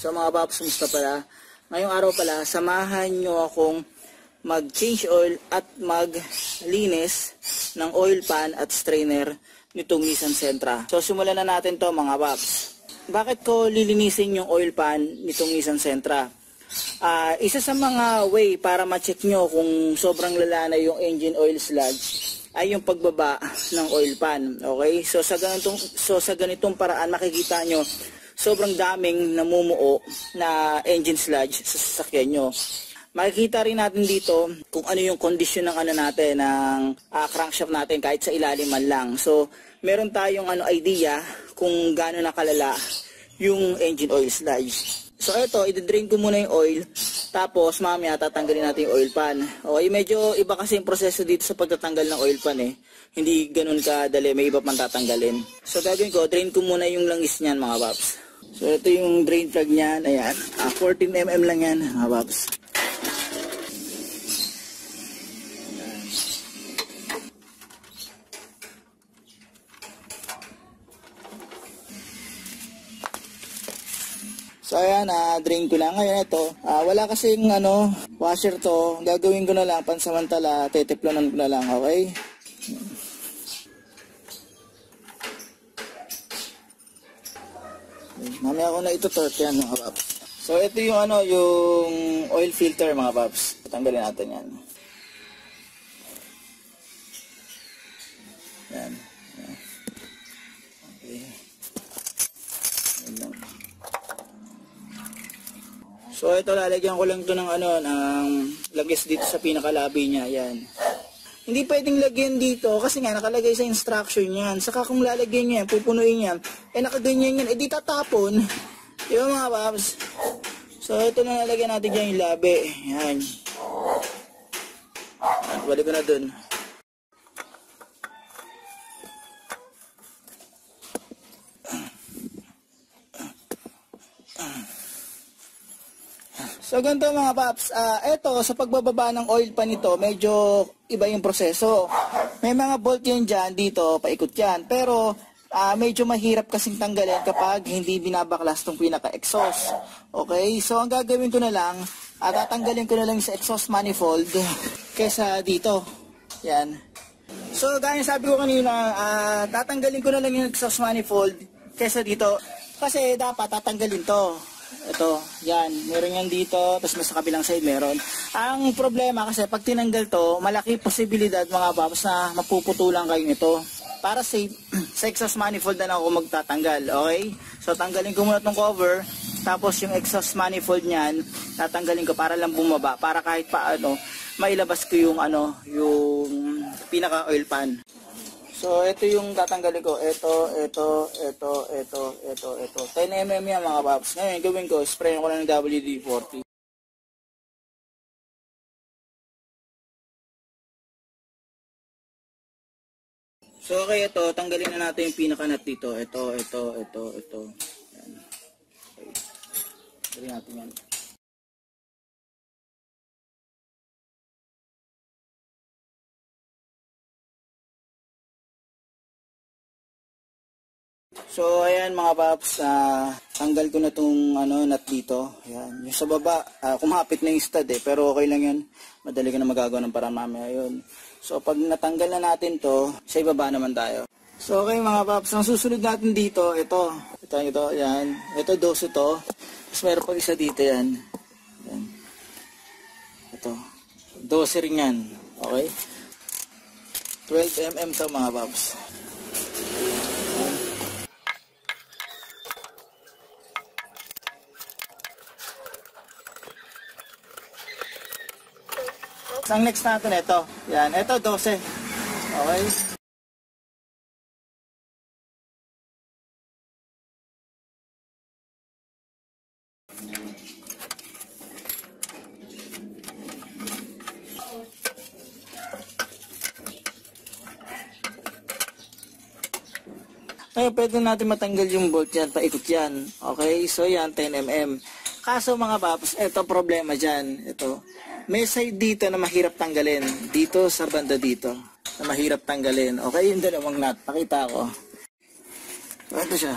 So mga paps, musta pala? Ngayong araw pala, samahan nyo akong mag-change oil at maglinis ng oil pan at strainer nitong Nissan Sentra. So simulan na natin to mga paps. Bakit ko lilinisin yung oil pan nitong Nissan Sentra? Isa sa mga way para ma-check nyo kung sobrang lala na yung engine oil sludge ay yung pagbaba ng oil pan. Okay? So sa ganitong paraan makikita nyo sobrang daming namumuo na engine sludge sa sasakyan nyo. Makikita rin natin dito kung ano yung condition ng natin ng crankshaft natin kahit sa ilalim man lang. So meron tayong idea kung gaano nakalala yung engine oil sludge. So ito, i-drain ko muna yung oil, tapos mamaya tatanggalin natin yung oil pan. Okay, medyo iba kasi yung proseso dito sa pagtatanggal ng oil pan eh. Hindi ganun kadali, may iba pang tatanggalin. So gagawin ko, drain ko muna yung langis niyan mga paps. So ito yung drain plug niyan, ayan. 14mm lang yan mga paps. So ayan, drain ko na. Ngayon ito, wala kasing washer to. Gagawin ko na lang, pansamantala, teteplonan ko na lang, okay? Mamaya ko na ito torque yan mga paps. So ito yung yung oil filter mga paps. Tanggalin natin yan. Yan. Okay. Yan lang. So ito, lalagyan ko lang ito ng ng lagis dito sa pinakalabi niya, yan. Hindi pwedeng lagyan dito kasi nga nakalagay sa instruction yan. Saka kung lalagyan niya, pupunuin niya, nakaganyan yan, di tatapon. Di ba mga paps? So ito na nalagyan natin dyan yung labi, yan. Balik ko na dun. So ganito mga paps, eto sa pagbababa ng oil pan nito, medyo iba yung proseso. May mga bolt yan dyan, dito, paikot yan. Pero medyo mahirap kasing tanggalin kapag hindi binabaklas tong pinaka-exhaust. Okay, so ang gagawin ko na lang, tatanggalin ko na lang sa exhaust manifold kesa dito. Yan. So gaya sabi ko kanina, tatanggalin ko na lang yung exhaust manifold kesa dito. Kasi dapat tatanggalin to. Ito, yan, meron yan dito, tapos sa kabilang side meron. Ang problema kasi pag tinanggal to, malaki posibilidad mga paps na mapuputulan kayo nito. Para safe, sa exhaust manifold na lang ako magtatanggal, okay? So tanggalin ko muna itong cover, tapos yung exhaust manifold niyan, tatanggalin ko para lang bumaba, para kahit paano, mailabas ko yung yung pinaka oil pan. So, ito yung tatanggalin ko. Ito. 10mm yan mga paps. Ngayon, gawin ko, sprayin ko lang ng WD-40. So, okay, ito. Tanggalin na natin yung pinaka-nut dito. Ito. Yan. Okay. Tanggalin natin yan. So ayan mga paps, tanggal ko na tong nut dito. Ayan, yung sa baba, kumapit na yung stud pero okay lang yun. Madali ka na magagawa ng parang mamaya yun. So pag natanggal na natin to, sa ibaba naman tayo. So okay mga paps, ang susunod natin dito, ito, yan. Ito 12 to. Tapos meron pa isa dito yan. Yan. Ito. 12 rin yan. Okay? 12mm to mga paps. Ang next natin ito. Yan, ito 12. Okay? Ngayon, pwede natin matanggal yung bolt yan, paikot yan. Okay? So yan, 10mm. Kaso mga paps, ito problema dyan. Ito. May side dito na mahirap tanggalin. Dito sa banda dito. Na mahirap tanggalin. Okay, yung dalawang nut. Pakita ko. So, ito siya.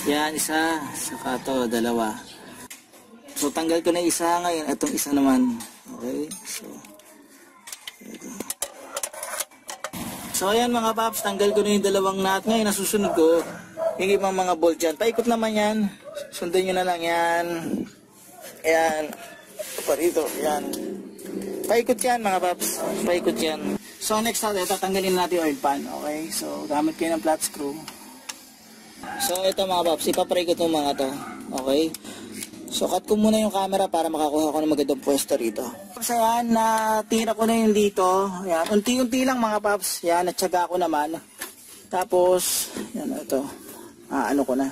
Yan, isa. Saka to, dalawa. So, tanggal ko na isa ngayon. Itong isa naman. Okay? So, ayan mga paps. Tanggal ko na yung dalawang nut. Ngayon, nasusunod ko yung ibang mga bolt dyan. Paikot naman yan. Sundan nyo na lang yan. Ayan. Pa rito. Ayan. Paikot yan mga paps. Paikot yan. So, next natin, tatanggalin natin yung oil pan. Okay? So, gamit kayo ng flat screw. So, ito mga paps. Ipapaikot mo mga to. Okay? So, cut ko muna yung camera para makakuha ko ng magandang pwesto rito. So, ayan, natira ko na yung dito. Ayan, unti-unti lang mga paps. Ayan, natsaga ko naman. Tapos, ayan, ito. Ano ko na.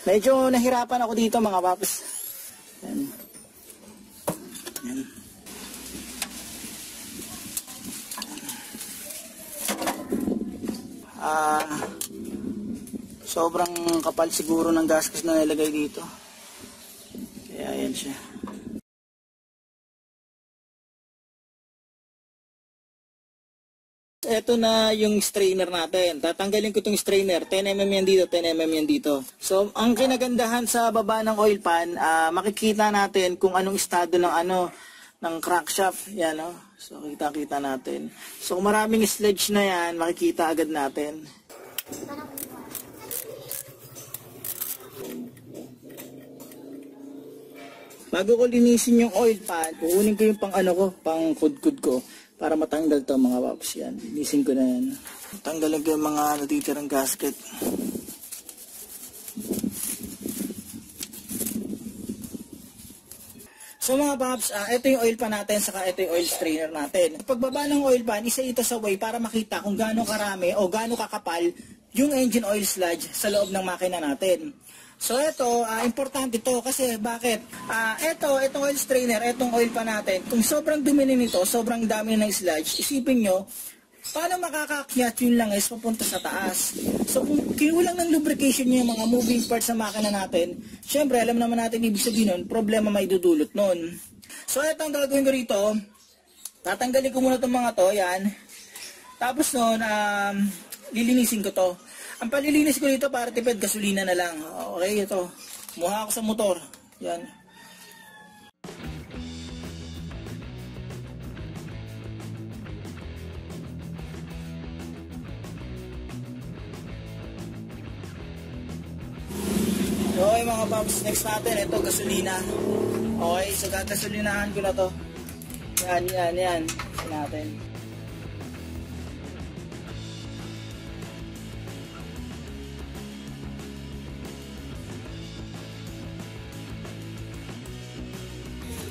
Medyo nahirapan ako dito mga paps. Ayan. Ayan. Sobrang kapal siguro ng gasket na nilagay dito. Kaya ayan siya. Ito na yung strainer natin. Tatanggalin ko itong strainer. 10mm yan dito, 10mm yan dito. So, ang kinagandahan sa baba ng oil pan, makikita natin kung anong estado ng crankshaft. Yan, no? So, kita-kita natin. So, kung maraming sledge na yan, makikita agad natin. Bago ko linisin yung oil pan, kukunin ko yung pang kudkud ko para matanggal to mga paps. Yan, linisin ko na yan. Tanggalin ko yung mga natitirang gasket. So mga paps, ito yung oil pan natin, saka ito yung oil strainer natin. Pagbaba ng oil pan, isa ito sa way para makita kung gaano karami o gaano kakapal yung engine oil sludge sa loob ng makina natin. So ito, importante to kasi bakit? Itong oil strainer, itong oil pan natin, kung sobrang dumi nito, sobrang dami ng sludge, isipin nyo, paano makakakyat yung langis papunta sa taas? So kung kinulang ng lubrication nyo yung mga moving parts sa makina natin, syempre alam naman natin ibig sabihin nun, problema may dudulot nun. So ito ang gagawin ko rito, tatanggalin ko muna itong mga to, yan. Tapos nun, lilinisin ko to. Ang palilinis ko dito para tipid gasolina na lang. Okay, ito. Kumuha ako sa motor. Yan. Okay mga paps, next natin, ito gasolina. Okay, so gagasolinahan ko na to. Yan. Ito natin.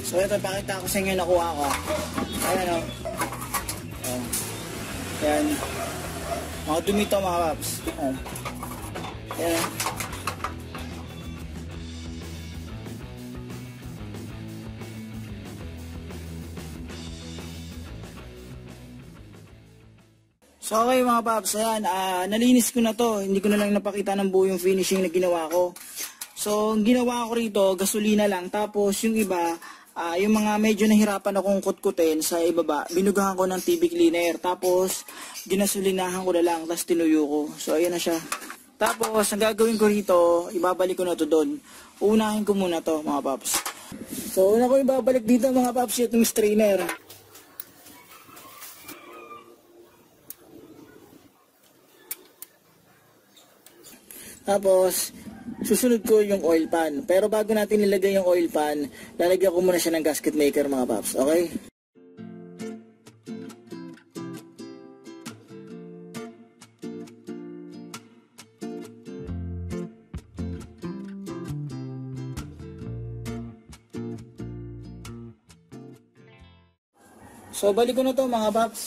So ito, pakita ko sa inyo nakuha ko. Ayan o. Ayan. Mga dumi ito mga paps. Ayan. Ayan. So okay mga paps, ayan, nalinis ko na to. Hindi ko na lang napakita ng buo yung finishing na ginawa ko. So ang ginawa ko rito, gasolina lang. Tapos yung iba, yung mga medyo nahirapan akong kutkutin sa ibaba, binugahan ko ng TV cleaner. Tapos, ginasolinahan ko na lang, tapos tinuyo ko. So, ayan na siya. Tapos, ang gagawin ko rito, ibabalik ko na to doon. Unahin ko muna to mga paps. So, una ko ibabalik dito mga paps, itong strainer. Tapos, susunod ko yung oil pan. Pero bago natin nilagay yung oil pan, lalagyan ko muna siya ng gasket maker mga paps. Okay? So, balik ko na to mga paps.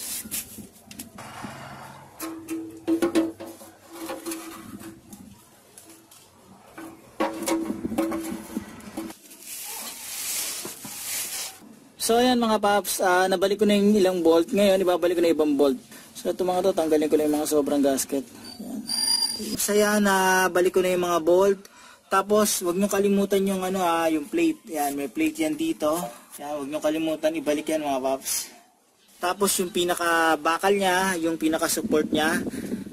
So ayan mga paps, nabalik ko na yung ilang bolt. Ngayon ibabalik ko na ibang bolt. So ito mga to, tanggalin ko na yung mga sobrang gasket. Ayan. So ayan, balik ko na yung mga bolt. Tapos wag nyo kalimutan yung yung plate. Ayan, may plate yan dito. Ayan, wag nyo kalimutan, ibalik yan mga paps. Tapos yung pinaka bakal niya, yung pinaka support niya,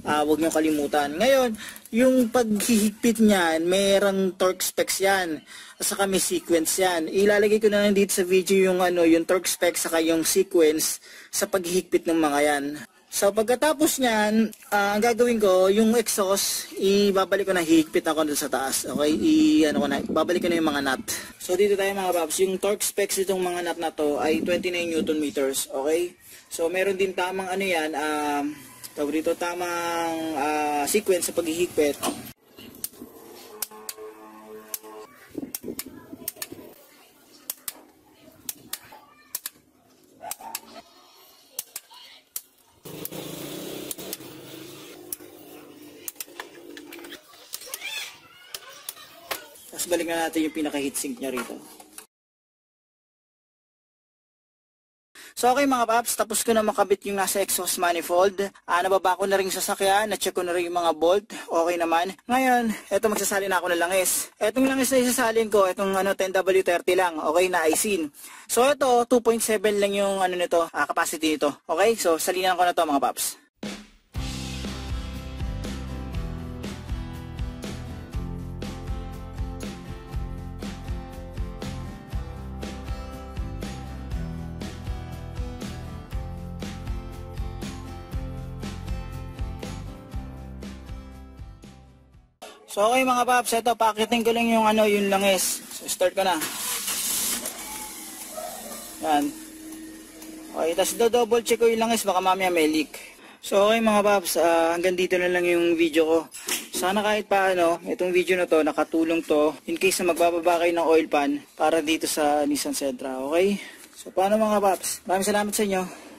Huwag nyo kalimutan. Ngayon, yung paghihigpit niyan, mayroong torque specs yan. At saka may sequence yan. Ilalagay ko na lang dito sa video yung, yung torque specs saka yung sequence sa paghihigpit ng mga yan. So pagkatapos niyan, ang gagawin ko, yung exhaust, ibabalik ko na, hihigpit ako doon sa taas. Okay, babalik ko na yung mga nut. So dito tayo mga paps, yung torque specs itong mga nut na to ay 29 Newton meters. Okay, so meron din tamang tamang sequence sa paghihigpit. Tapos balikan natin yung pinaka-heatsink niya rito. So okay mga paps, tapos ko na makabit yung nasa exhaust manifold. Nababa ko na rin yung sasakyan, na-check ko na rin yung mga bolt. Okay naman. Ngayon, eto magsasali na ako ng langis. Etong langis na isasalin ko, etong 10W30 lang. Okay, na isin. So ito, 2.7 lang yung capacity nito. Okay, so salinan ko na to mga paps. So okay mga paps, ito pakitin ko lang yung yung langis. So start ko na. Yan. Okay, tapos double check ko yung langis, baka mamaya may leak. So okay mga paps, hanggang dito na lang yung video ko. Sana kahit paano, itong video na to, nakatulong to in case na magbababa kayo ng oil pan para dito sa Nissan Sentra. Okay? So paano mga paps? Maraming salamat sa inyo.